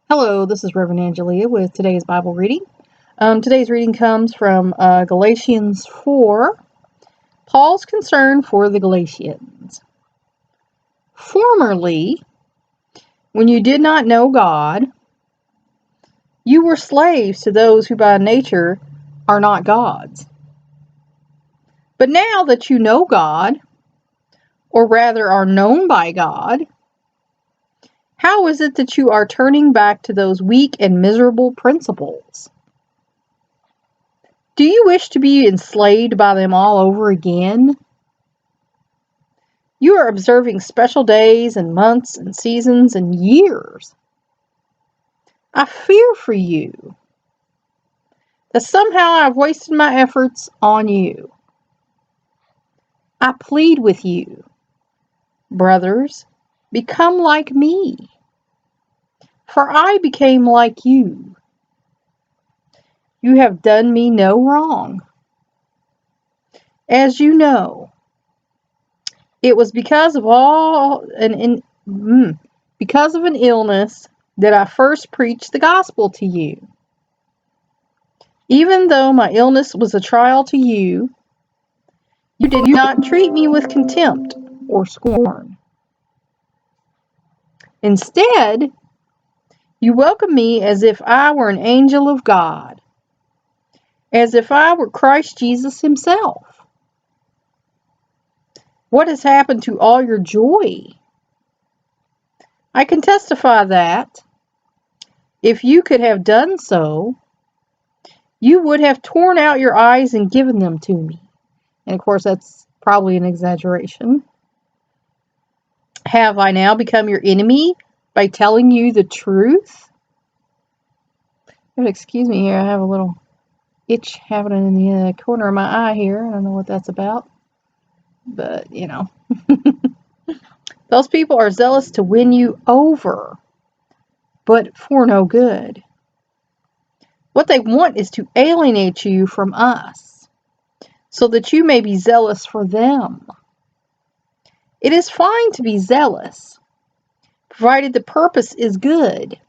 Hello, this is Reverend Angelia with today's Bible reading. Today's reading comes from Galatians 4, Paul's concern for the Galatians. Formerly, when you did not know God, you were slaves to those who by nature are not gods. But now that you know God, or rather are known by God, how is it that you are turning back to those weak and miserable principles? Do you wish to be enslaved by them all over again? You are observing special days and months and seasons and years. I fear for you that somehow I've wasted my efforts on you. I plead with you, brothers, become like me, for I became like you. You have done me no wrong. As you know, it was because of because of an illness that I first preached the gospel to you. Even though my illness was a trial to you, you did not treat me with contempt or scorn. Instead, you welcomed me as if I were an angel of God, as if I were Christ Jesus himself. What has happened to all your joy? I can testify that, if you could have done so, you would have torn out your eyes and given them to me. And of course, that's probably an exaggeration. Have I now become your enemy by telling you the truth? Excuse me here, I have a little itch happening in the corner of my eye here. I don't know what that's about. But, those people are zealous to win you over, but for no good. What they want is to alienate you from us, so that you may be zealous for them. It is fine to be zealous, provided the purpose is good,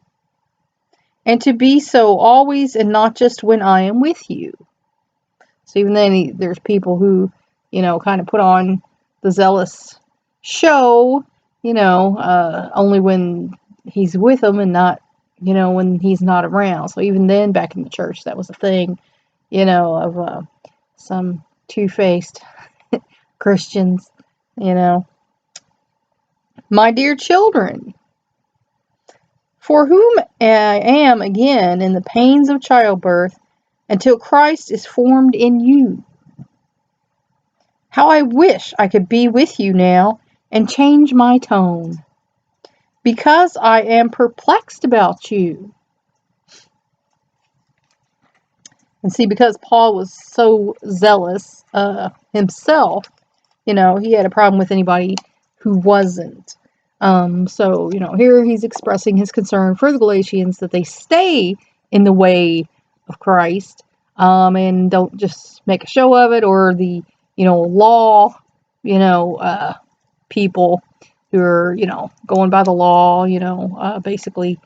and to be so always and not just when I am with you. So even then, there's people who, kind of put on the zealous show, only when he's with them and not, when he's not around. So even then, back in the church, that was a thing, of some two-faced Christians, My dear children, for whom I am again in the pains of childbirth until Christ is formed in you. How I wish I could be with you now and change my tone, because I am perplexed about you. And see, because Paul was so zealous himself, he had a problem with anybody who wasn't. So, here he's expressing his concern for the Galatians that they stay in the way of Christ, and don't just make a show of it, or the, law, people who are, going by the law, basically,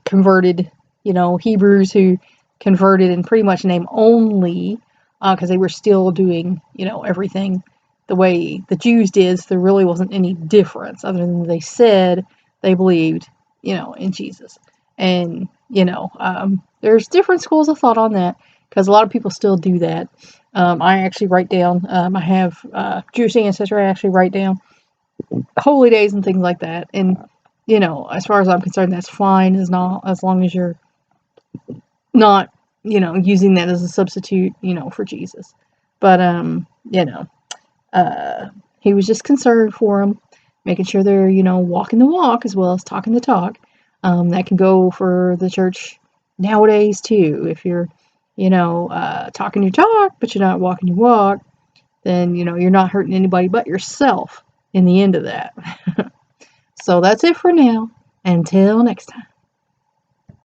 converted, Hebrews who converted in pretty much name only, because they were still doing, everything the way the Jews did, so there really wasn't any difference other than they said they believed, in Jesus. And, there's different schools of thought on that, because a lot of people still do that. I actually write down, I have Jewish ancestry, I actually write down holy days and things like that. And, as far as I'm concerned, that's fine, as long as you're not, using that as a substitute, for Jesus. But, he was just concerned for them, making sure they're, walking the walk as well as talking the talk. That can go for the church nowadays too. If you're, talking your talk, but you're not walking your walk, then, you're not hurting anybody but yourself in the end of that. So that's it for now. Until next time.